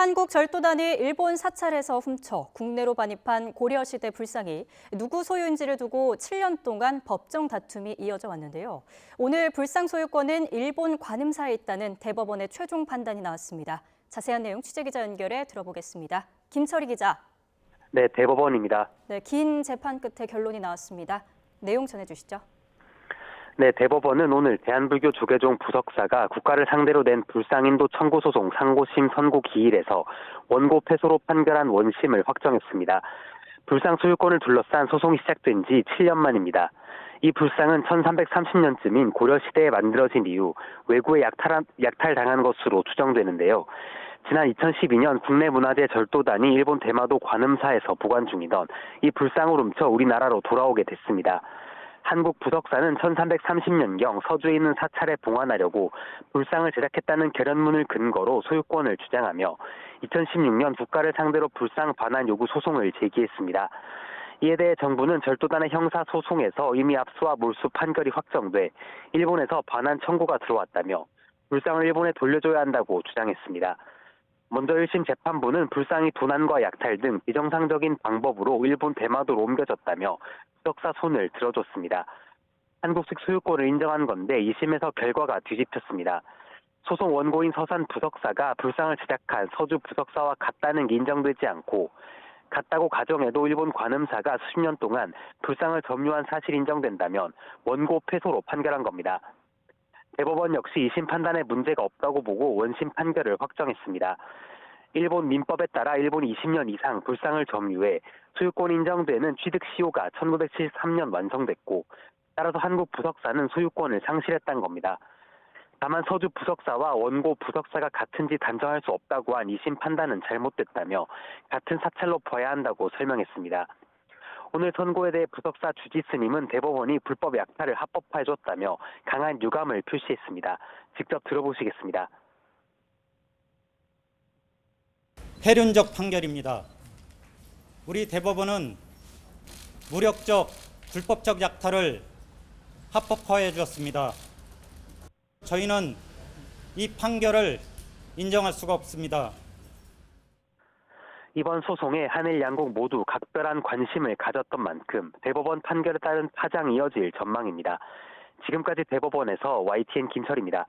한국절도단이 일본 사찰에서 훔쳐 국내로 반입한 고려시대 불상이 누구 소유인지를 두고 7년 동안 법정 다툼이 이어져 왔는데요. 오늘 불상 소유권은 일본 관음사에 있다는 대법원의 최종 판단이 나왔습니다. 자세한 내용 취재기자 연결해 들어보겠습니다. 김철희 기자. 네, 대법원입니다. 네, 긴 재판 끝에 결론이 나왔습니다. 내용 전해주시죠. 네, 대법원은 오늘 대한불교 조계종 부석사가 국가를 상대로 낸 불상인도 청구 소송 상고심 선고 기일에서 원고 패소로 판결한 원심을 확정했습니다. 불상 소유권을 둘러싼 소송이 시작된 지 7년 만입니다. 이 불상은 1330년쯤인 고려시대에 만들어진 이후 외구에 약탈당한 것으로 추정되는데요. 지난 2012년 국내문화재 절도단이 일본 대마도 관음사에서 보관 중이던 이 불상을 훔쳐 우리나라로 돌아오게 됐습니다. 한국 부석사는 1330년경 서주에 있는 사찰에 봉안하려고 불상을 제작했다는 결연문을 근거로 소유권을 주장하며 2016년 국가를 상대로 불상 반환 요구 소송을 제기했습니다. 이에 대해 정부는 절도단의 형사 소송에서 이미 압수와 몰수 판결이 확정돼 일본에서 반환 청구가 들어왔다며 불상을 일본에 돌려줘야 한다고 주장했습니다. 먼저 1심 재판부는 불상이 도난과 약탈 등 비정상적인 방법으로 일본 대마도로 옮겨졌다며 부석사 손을 들어줬습니다. 한국 측 소유권을 인정한 건데 2심에서 결과가 뒤집혔습니다. 소송 원고인 서산 부석사가 불상을 제작한 서주 부석사와 같다는 게 인정되지 않고 같다고 가정해도 일본 관음사가 수십 년 동안 불상을 점유한 사실이 인정된다면 원고 패소로 판결한 겁니다. 대법원 역시 2심 판단에 문제가 없다고 보고 원심 판결을 확정했습니다. 일본 민법에 따라 일본이 20년 이상 불상을 점유해 소유권 인정되는 취득 시효가 1973년 완성됐고 따라서 한국 부석사는 소유권을 상실했다는 겁니다. 다만 서주 부석사와 원고 부석사가 같은지 단정할 수 없다고 한 2심 판단은 잘못됐다며 같은 사찰로 봐야 한다고 설명했습니다. 오늘 선고에 대해 부석사 주지 스님은 대법원이 불법 약탈을 합법화해줬다며 강한 유감을 표시했습니다. 직접 들어보시겠습니다. 폐륜적 판결입니다. 우리 대법원은 무력적, 불법적 약탈을 합법화해 주었습니다. 저희는 이 판결을 인정할 수가 없습니다. 이번 소송에 한일 양국 모두 각별한 관심을 가졌던 만큼 대법원 판결에 따른 파장이 이어질 전망입니다. 지금까지 대법원에서 YTN 김철희입니다.